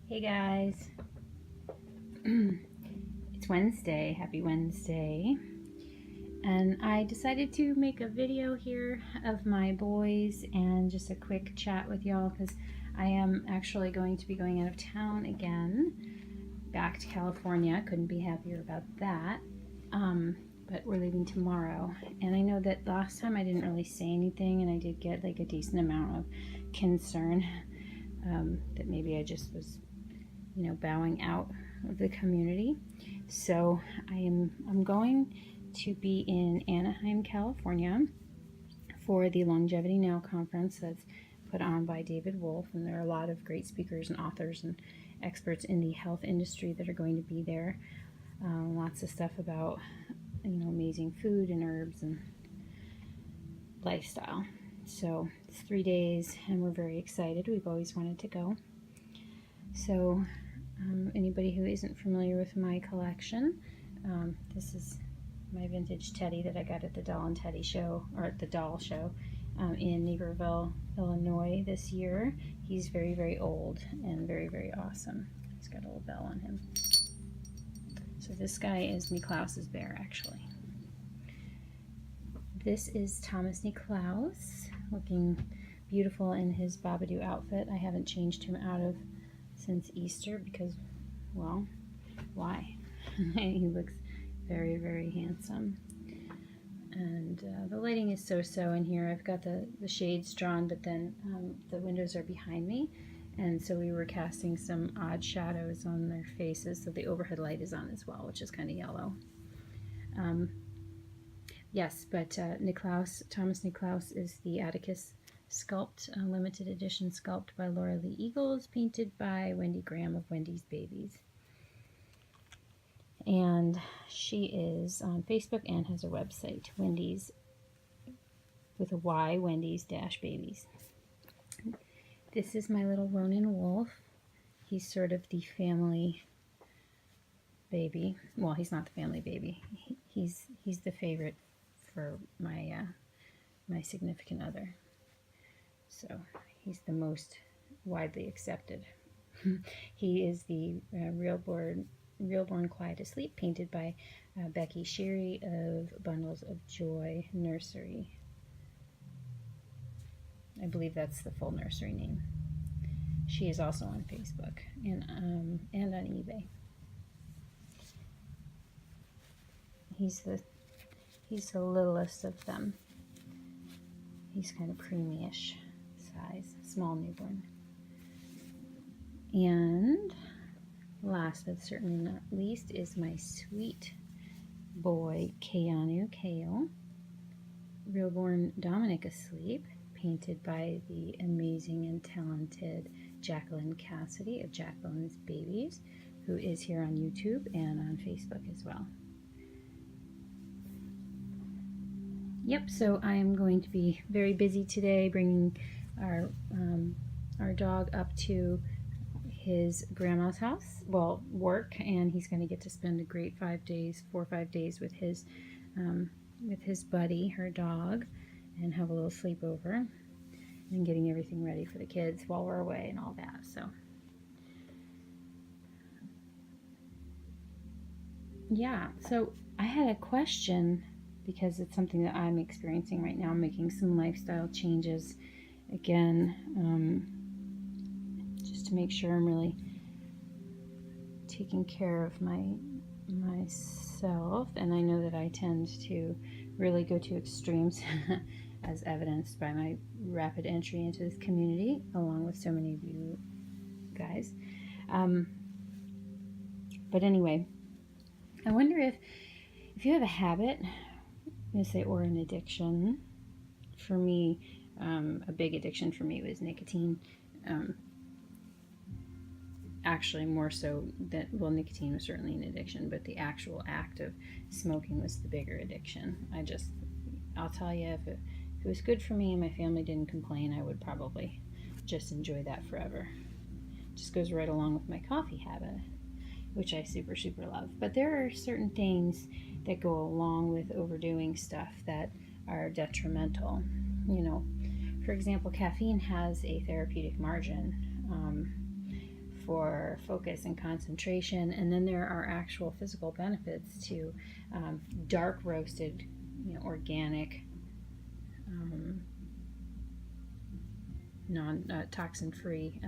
Hey guys, it's Wednesday, happy Wednesday, and I decided to make a video here of my boys and just a quick chat with y'all because I am actually going to be going out of town again, back to California. Couldn't be happier about that, but we're leaving tomorrow, and I know that last time I didn't really say anything and I did get like a decent amount of concern that maybe I just was bowing out of the community. So I'm going to be in Anaheim, California for the Longevity Now conference that's put on by David Wolf, and there are a lot of great speakers and authors and experts in the health industry that are going to be there. Lots of stuff about amazing food and herbs and lifestyle. So it's 3 days and we're very excited. We've always wanted to go. So anybody who isn't familiar with my collection, this is my vintage teddy that I got at the Doll and Teddy show, or at the doll show in Naperville, Illinois this year. He's very, very old and very, very awesome. He's got a little bell on him. So this guy is Niklaus's bear, actually. This is Thomas Niklaus, looking beautiful in his Babadoo outfit. I haven't changed him out of since Easter because, well, why? He looks very, very handsome. And the lighting is so-so in here. I've got the shades drawn, but then the windows are behind me, and so we were casting some odd shadows on their faces, so the overhead light is on as well, which is kind of yellow. Yes, but Thomas Niklaus is the Atticus sculpt, a limited edition sculpt by Laura Lee Eagles, painted by Wendy Graham of Wendy's Babies. And she is on Facebook and has a website, Wendys, with a Y, Wendys-Babies. This is my little Ronin wolf. He's sort of the family baby. Well, he's not the family baby. He's the favorite for my my significant other. So he's the most widely accepted. He is the Reborn Quiet Asleep, painted by Becky Sheary of Bundles of Joy Nursery. I believe that's the full nursery name. She is also on Facebook and on eBay. He's the littlest of them. He's kind of preemie-ish size, small newborn. And last but certainly not least is my sweet boy Keanu Kale, Reborn Dominik Asleep, painted by the amazing and talented Jacqueline Cassidy of Jacqueline's Babies, who is here on YouTube and on Facebook as well. Yep, so I am going to be very busy today, bringing our dog up to his grandma's house, well, work, and he's going to get to spend a great 4 or 5 days with his buddy, her dog, and have a little sleepover, and getting everything ready for the kids while we're away and all that. So yeah, so I had a question because it's something that I'm experiencing right now. I'm making some lifestyle changes again, just to make sure I'm really taking care of myself. And I know that I tend to really go to extremes, as evidenced by my rapid entry into this community, along with so many of you guys. But anyway, I wonder if you have a habit, I'm going to say, or an addiction. For me, a big addiction for me was nicotine. Actually, more so than, well, nicotine was certainly an addiction, but the actual act of smoking was the bigger addiction. I'll tell you, if it was good for me and my family didn't complain, I would probably just enjoy that forever. It just goes right along with my coffee habit, which I super, super love. But there are certain things that go along with overdoing stuff that are detrimental. For example, caffeine has a therapeutic margin for focus and concentration. And then there are actual physical benefits to dark roasted, organic, non-toxin-free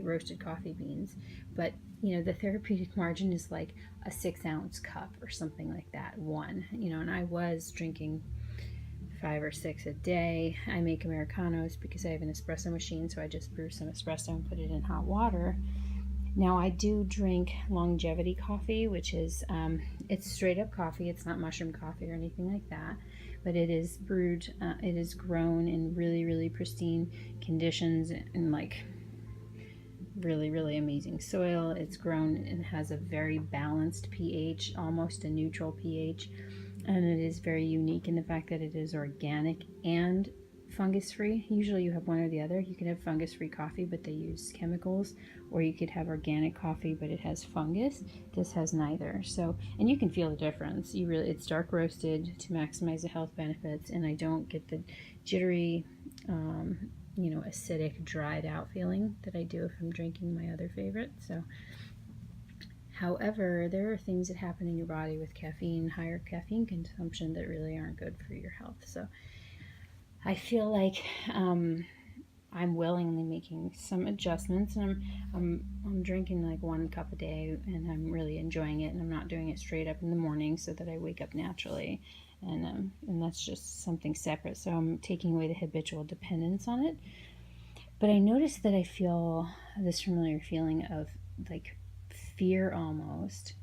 roasted coffee beans. But the therapeutic margin is like a 6-ounce cup or something like that, and I was drinking 5 or 6 a day. I make Americanos because I have an espresso machine, so I just brew some espresso and put it in hot water. Now I do drink longevity coffee, which is it's straight up coffee. It's not mushroom coffee or anything like that, but it is brewed, it is grown in really, really pristine conditions and like really, really amazing soil. It's grown and has a very balanced pH, almost a neutral pH, and it is very unique in the fact that it is organic and fungus-free. Usually you have one or the other. You can have fungus-free coffee, but they use chemicals, or you could have organic coffee, but it has fungus. This has neither. So, and you can feel the difference. It's dark roasted to maximize the health benefits, and I don't get the jittery, acidic, dried out feeling that I do if I'm drinking my other favorite. So, however, there are things that happen in your body with caffeine, higher caffeine consumption, that really aren't good for your health. So I feel like I'm willingly making some adjustments, and I'm drinking like 1 cup a day, and I'm really enjoying it, and I'm not doing it straight up in the morning so that I wake up naturally, and that's just something separate. So I'm taking away the habitual dependence on it. But I noticed that I feel this familiar feeling of like fear almost.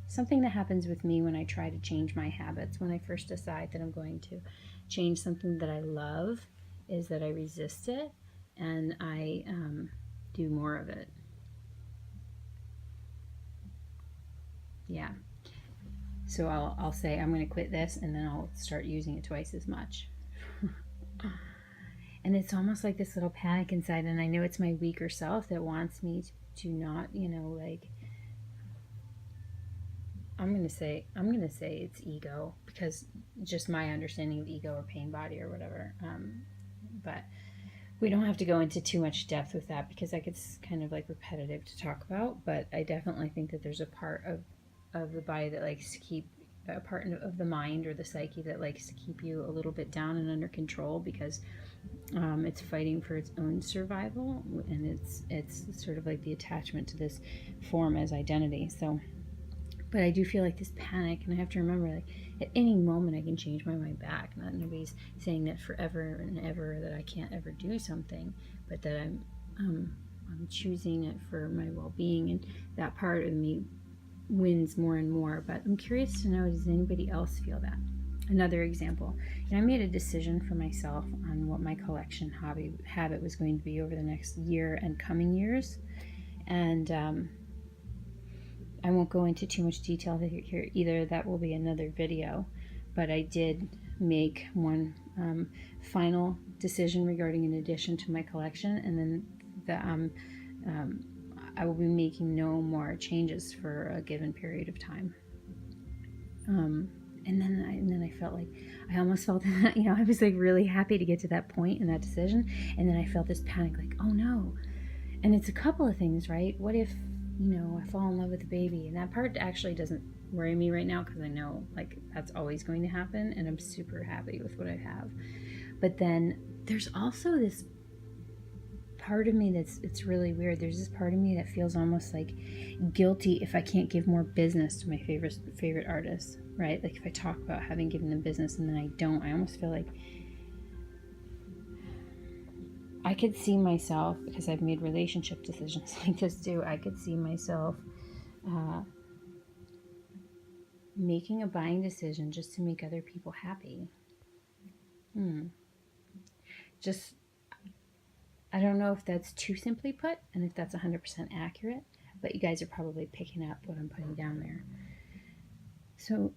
Something that happens with me when I try to change my habits, when I first decide that I'm going to change something that I love, is that I resist it and I do more of it. Yeah. So I'll say I'm going to quit this, and then I'll start using it twice as much. And it's almost like this little panic inside, and I know it's my weaker self that wants me to not, I'm gonna say it's ego, because just my understanding of ego or pain body or whatever. But we don't have to go into too much depth with that, because that gets kind of like repetitive to talk about. But I definitely think that there's a part of the body that likes to keep, a part of the mind or the psyche that likes to keep you a little bit down and under control, because it's fighting for its own survival, and it's sort of like the attachment to this form as identity. So, but I do feel like this panic, and I have to remember, like, at any moment I can change my mind back. Not nobody's saying that forever and ever that I can't ever do something, but that I'm choosing it for my well-being, and that part of me wins more and more. But I'm curious to know, does anybody else feel that? Another example, I made a decision for myself on what my collection habit was going to be over the next year and coming years, and I won't go into too much detail here either. That will be another video. But I did make one final decision regarding an addition to my collection, and then I will be making no more changes for a given period of time. And then I felt like, I almost felt that, I was like really happy to get to that point in that decision, and then I felt this panic, like, oh no. And it's a couple of things, right? What if I fall in love with a baby? And that part actually doesn't worry me right now, because I know like that's always going to happen, and I'm super happy with what I have. But then there's also this part of me it's really weird. There's this part of me that feels almost like guilty if I can't give more business to my favorite artists, right? Like if I talk about having given them business and then I don't, I almost feel like I could see myself, because I've made relationship decisions like this too, I could see myself making a buying decision just to make other people happy. I don't know if that's too simply put, and if that's 100% accurate, but you guys are probably picking up what I'm putting down there. So,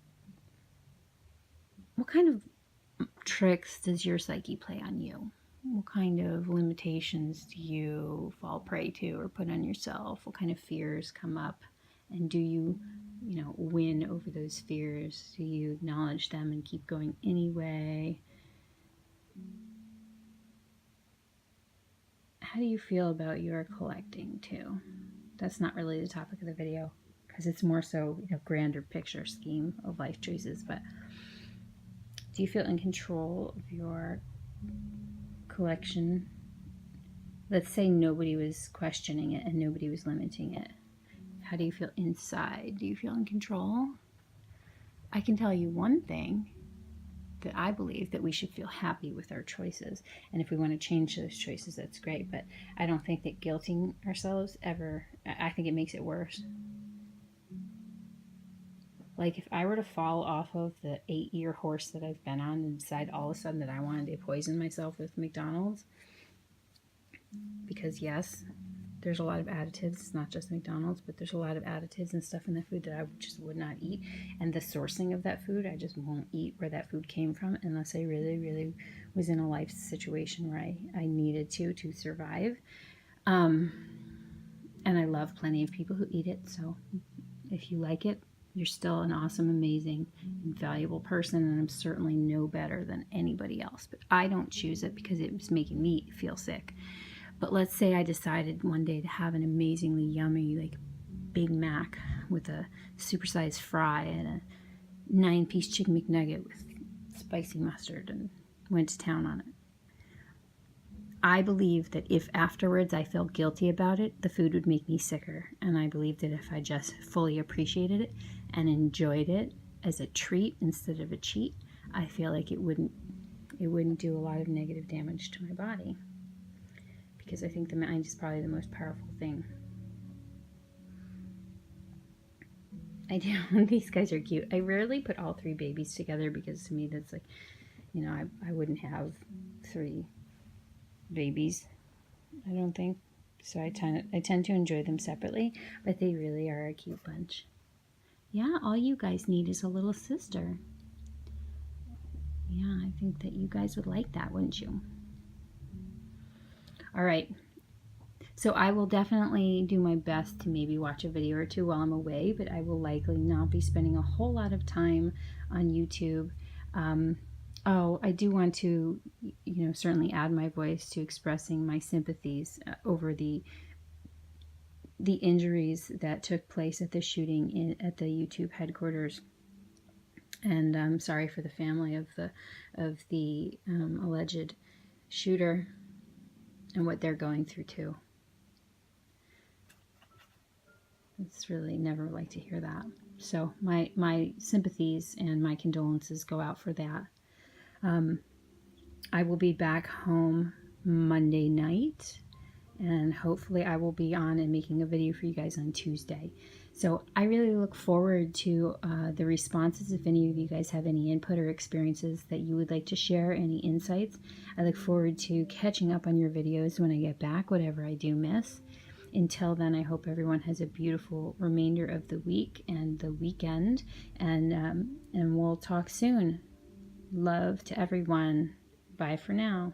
what kind of tricks does your psyche play on you? What kind of limitations do you fall prey to or put on yourself? What kind of fears come up? And do you, win over those fears? Do you acknowledge them and keep going anyway? how do you feel about your collecting too? That's not really the topic of the video because it's more so, grander picture scheme of life choices. But do you feel in control of your collection? Let's say nobody was questioning it and nobody was limiting it. How do you feel inside? Do you feel in control? I can tell you one thing, that I believe that we should feel happy with our choices. And if we want to change those choices, that's great. But I don't think that guilting ourselves ever, I think it makes it worse. Like if I were to fall off of the 8-year horse that I've been on and decide all of a sudden that I wanted to poison myself with McDonald's, because yes, there's a lot of additives. It's not just McDonald's, but there's a lot of additives and stuff in the food that I just would not eat. And the sourcing of that food, I just won't eat where that food came from unless I really, really was in a life situation where I needed to survive. And I love plenty of people who eat it. So if you like it, you're still an awesome, amazing, and valuable person. And I'm certainly no better than anybody else. But I don't choose it because it was making me feel sick. But let's say I decided one day to have an amazingly yummy, like, Big Mac with a supersized fry and a 9-piece chicken McNugget with spicy mustard and went to town on it. I believe that if afterwards I felt guilty about it, the food would make me sicker. And I believe that if I just fully appreciated it and enjoyed it as a treat instead of a cheat, I feel like it wouldn't do a lot of negative damage to my body. Because I think the mind is probably the most powerful thing. I do. These guys are cute. I rarely put all 3 babies together because to me that's like, I wouldn't have 3 babies, I don't think. So I tend to enjoy them separately, but they really are a cute bunch. Yeah, all you guys need is a little sister. Yeah, I think that you guys would like that, wouldn't you? All right, so I will definitely do my best to maybe watch a video or 2 while I'm away, but I will likely not be spending a whole lot of time on YouTube. I do want to, certainly add my voice to expressing my sympathies over the injuries that took place at the shooting at the YouTube headquarters. And I'm sorry for the family of the alleged shooter and what they're going through too. It's really never like to hear that. So my sympathies and my condolences go out for that. I will be back home Monday night, and hopefully I will be on and making a video for you guys on Tuesday. So I really look forward to the responses. If any of you guys have any input or experiences that you would like to share, any insights, I look forward to catching up on your videos when I get back, whatever I do miss. Until then, I hope everyone has a beautiful remainder of the week and the weekend, and we'll talk soon. Love to everyone. Bye for now.